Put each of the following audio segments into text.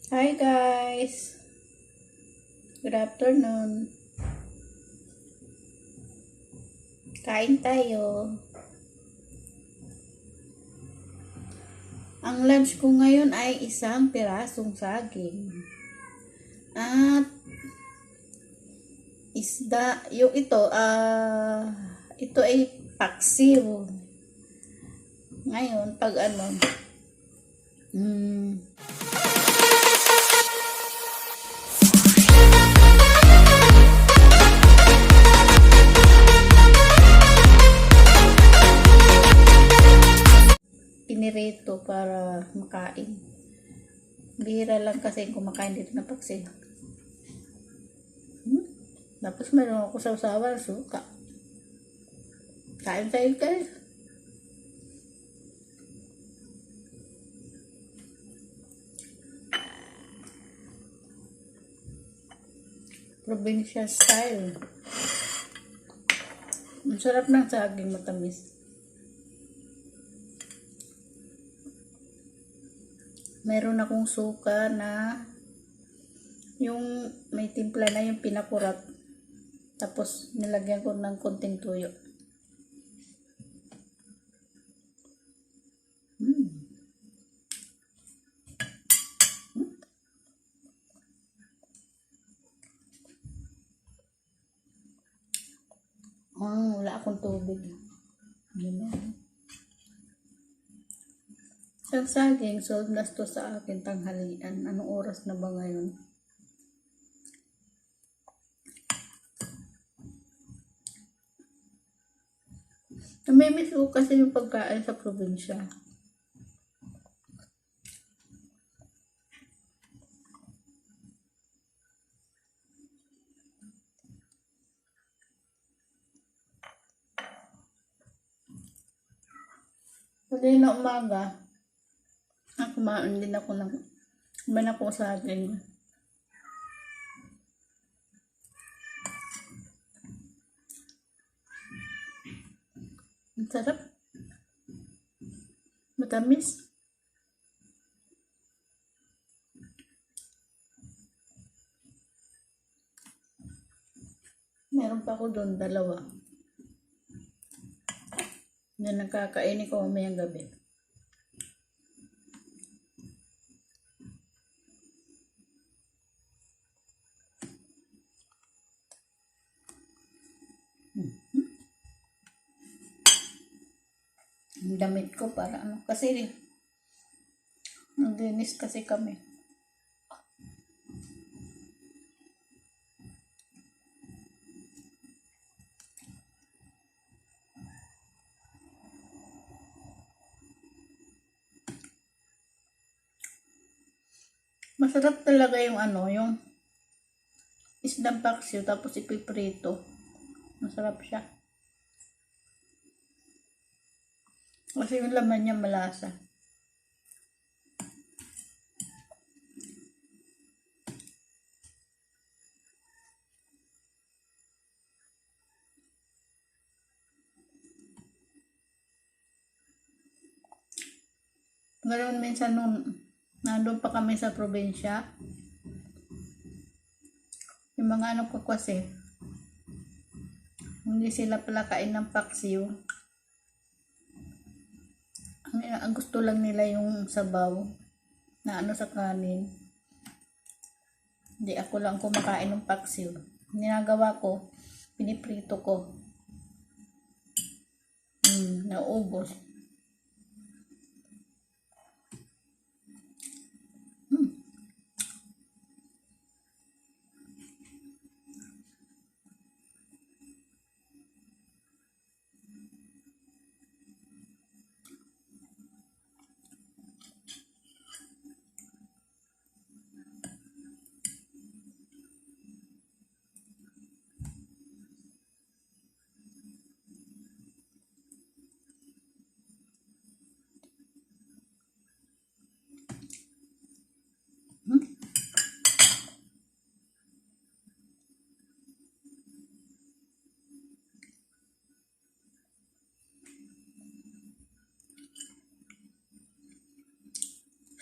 Hi guys! Good afternoon. Kain tayo. Ang lunch ko ngayon ay isang pirasong saging. At isda, ito ay paksiw. Ngayon, pag pinirito para makain. Bihira lang kasi kumakain dito ng paksiw. Tapos meron ako sausawan, suka. Kain tayo guys. Provincial style. Ang sarap ng saging, matamis. Meron akong suka na yung may timpla na yung pinakurat. Tapos nilagyan ko ng konting tuyo. Wala akong tubig. Ganyan. Sa saging, sold na to sa akin tanghalian. Anong oras na ba ngayon? Namimiss ko kasi yung pagkain sa probinsya. Pwede na umaga, kumain din ako ng saging. Ang sarap. Matamis. Meron pa ako doon, dalawa. Na nakakainin ko mamayang gabi. Ang damit ko para kasi naglinis kasi kami. Masarap talaga yung yung isdang paksiw tapos ipiprito. Masarap siya. Kasi yung laman niya malasa. Ngayon minsan nung nandun pa kami sa probinsya, yung mga ko kasi, hindi sila pala kain ng paksiw. Ang gusto lang nila yung sabaw na sa kanin. Hindi ako lang kumakain ng paksiw. Ginagawa ko, piniprito ko. Naubos.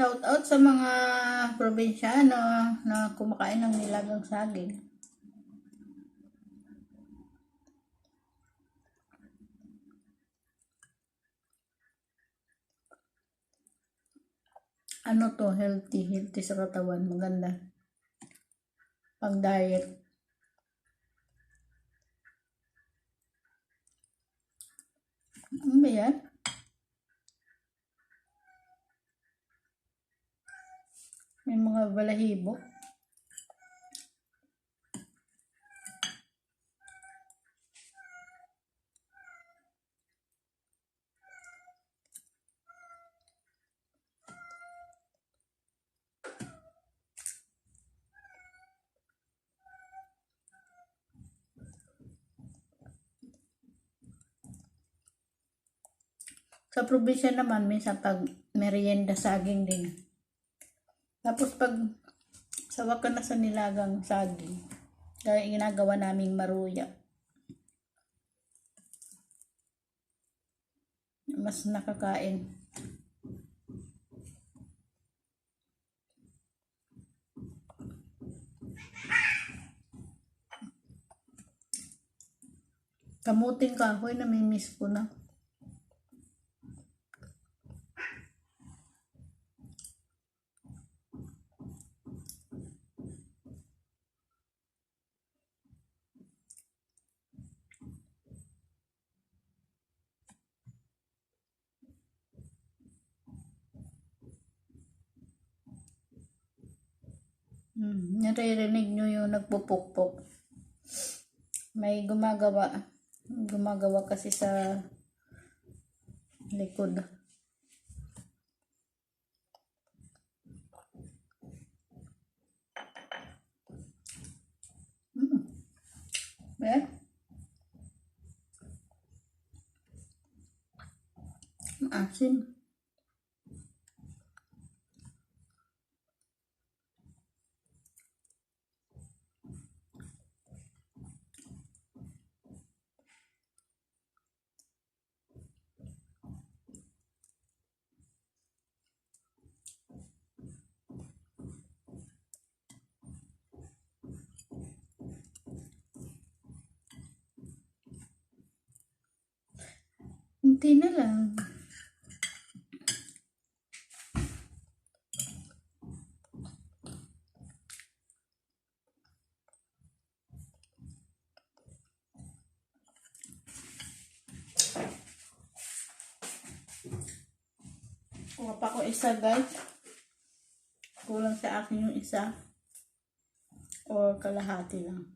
Shout out sa mga probinsyano na kumakain ng nilagang saging. Ano to, healthy sa katawan, maganda. Pang diet. Ano ba yan? May mga balahibo. Sa probinsya naman, minsan pag merienda saging din. Tapos pag sawa ka na sa nilagang saging, kaya ginagawa naming maruya. Mas nakakain. Kamuting kahoy, namimiss ko na. Naririnig nyo yung nagpupukpok. May gumagawa. Gumagawa kasi sa likod. Eh? Asin. Hindi na lang. Kuha pa ko isa, guys. Kulang sa akin yung isa. Or kalahati lang.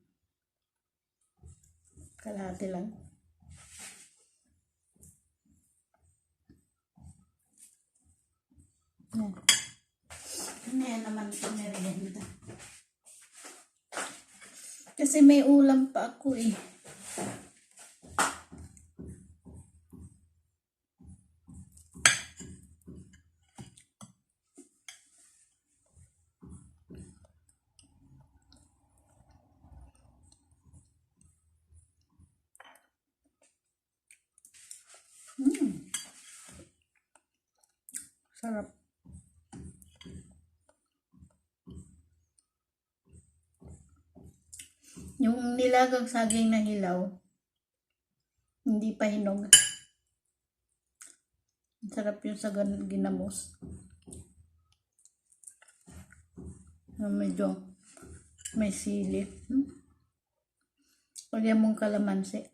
Kalahati lang. Yan. Yan naman ito merienda. Kasi may ulam pa ako eh. Sarap. Yung nilagang saging na hilaw, hindi pa hinog. Sarap yung sa ginamos. Medyo may sili. Lagyan mong kalamansi.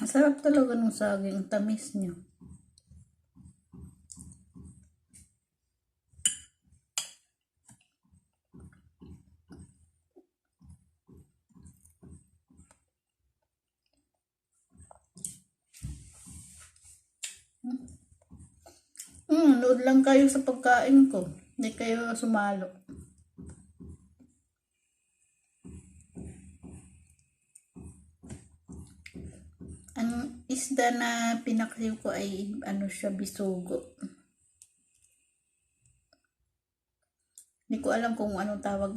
Masarap talaga ng saging, ang tamis niyo. Nood lang kayo sa pagkain ko. Hindi kayo sumalo. Ang isda na pinaksiw ko ay ano siya, bisugo. Hindi ko alam kung anong tawag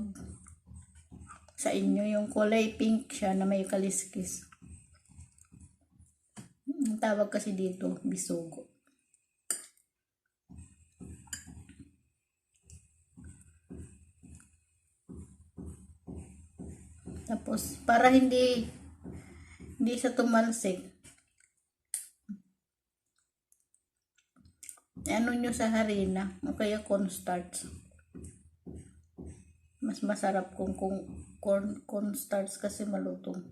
sa inyo. Yung kulay pink siya na may kaliskis. Ang tawag kasi dito, bisugo. Tapos, para hindi siya tumalsik, ano nyo sa harina o kaya cornstarch. Mas masarap kung cornstarch kasi malutong.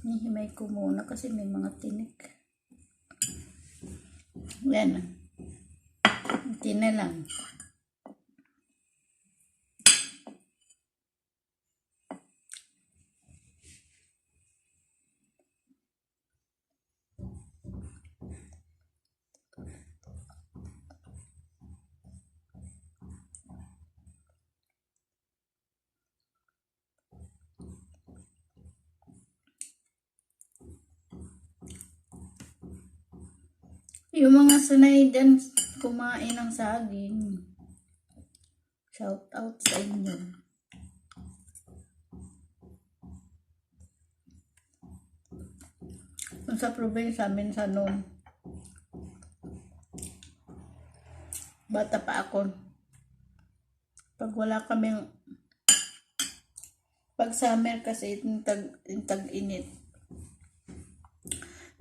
Nihimay ko muna kasi may mga tinik. Yan. Hindi na lang. Yung mga sanay dyan kumain ng saging, shout out sa inyo. Kung sa probinsya, minsan noon, bata pa ako, pag wala kaming, pag summer kasi yung tag-init,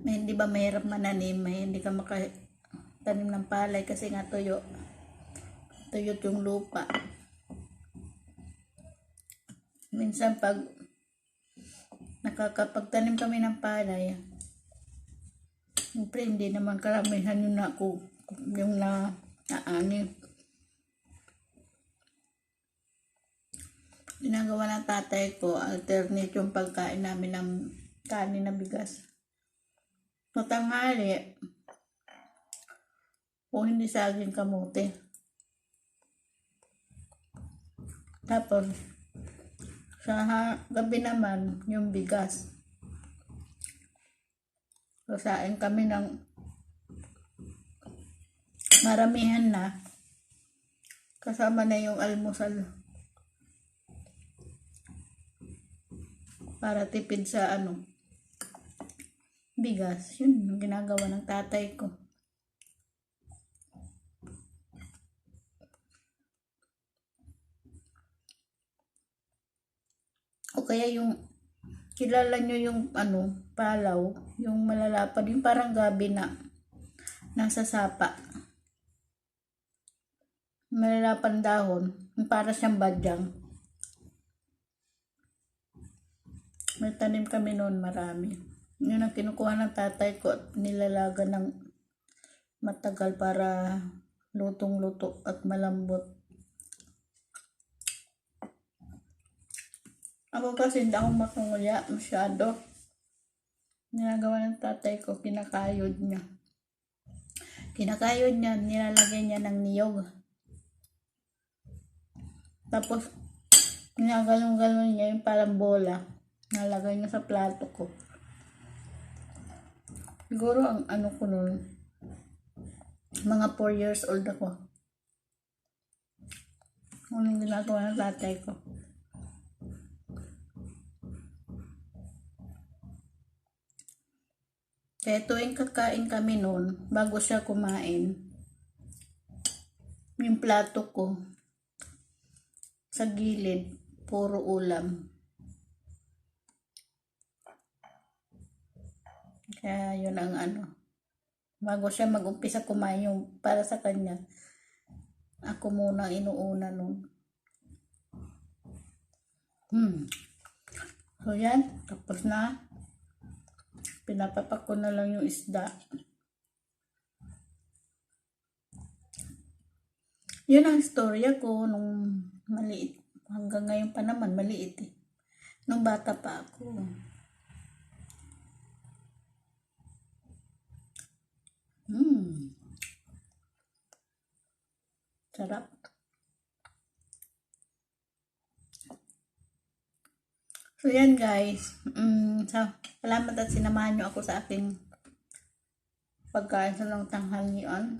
may hindi ba mahirap mananim, may hindi ka makatanim ng palay kasi nga tuyot yung lupa. Minsan pag nakakapagtanim kami ng palay, siyempre hindi naman karamihan yung naani. Ginagawa ng tatay ko, alternate yung pagkain namin ng kanin na bigas. Matanghali, kung hindi saging, kamote. Tapos, sa gabi naman, yung bigas. Kasain kami ng maramihan na. Kasama na yung almusal. Para tipid sa bigas. Yun yung ginagawa ng tatay ko. O kaya yung kilala nyo yung palaw, yung malalapad, yung parang gabi na nasa sapa. Malalapad dahon, yung para siyang badyang. May tanim kami noon, marami. Yun ang kinukuha ng tatay ko at nilalaga ng matagal para lutong-luto at malambot. Ako kasi hindi ako makunguya masyado. Ginagawa ng tatay ko, kinakayod niya. Nilalagay niya ng niyog. Tapos, ginagalong-galong niya yung parang bola. Nalagay niya sa plato ko. Siguro ang ko noon, mga 4 years old ako. Anong ginagawa ng tatay ko. Kaya tuwing kakain kami noon, bago siya kumain, yung plato ko, sa gilid, puro ulam. Kaya yun ang bago siya mag-umpisa kumain yung para sa kanya, ako muna inuuna nun. So yan, tapos na. Pinapapak ko na lang yung isda. Yun ang istorya ko nung maliit. Hanggang ngayon pa naman, maliit eh. Nung bata pa ako. Sarap. So yan guys. Salamat at sinamahan nyo ako sa aking pagkain sa ng tanghalian.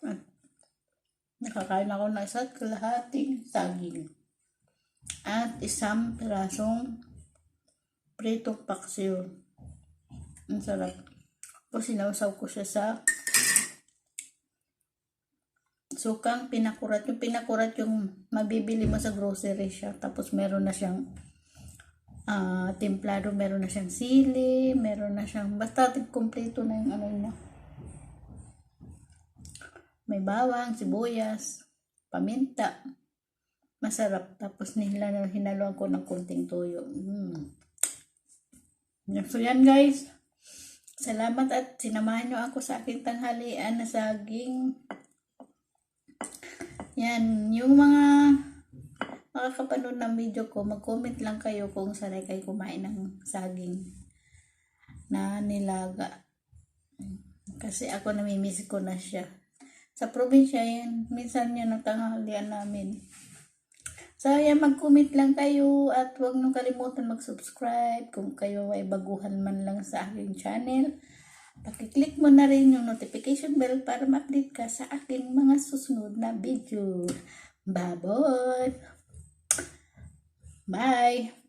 At nakakain ako ng isa't kalahating saging. At isang pirasong pritong paksiw. Ang sarap. Tapos sinausaw ko siya sa sukang pinakurat. Yung pinakurat yung mabibili mo sa grocery siya. Tapos meron na siyang templado, meron na siyang sili, meron na siyang, basta kompleto na yung ano niya. May bawang, sibuyas, paminta. Masarap. Tapos hinaluan ko ng konting toyo. So yan guys. Salamat at sinamahan nyo ako sa aking tanghalian na saging. Yan. Yung mga makakapanood ng video ko, mag-comment lang kayo kung sanay kayo kumain ng saging na nilaga. Kasi ako namimiss ko na siya. Sa probinsya yan, minsan yan ang tanghalian namin. So, yan, mag-comment lang kayo at huwag nyo kalimutan mag-subscribe kung kayo ay baguhan man lang sa aking channel. Pakiclick mo na rin yung notification bell para ma-update ka sa aking mga susunod na video. Bye-bye! Bye!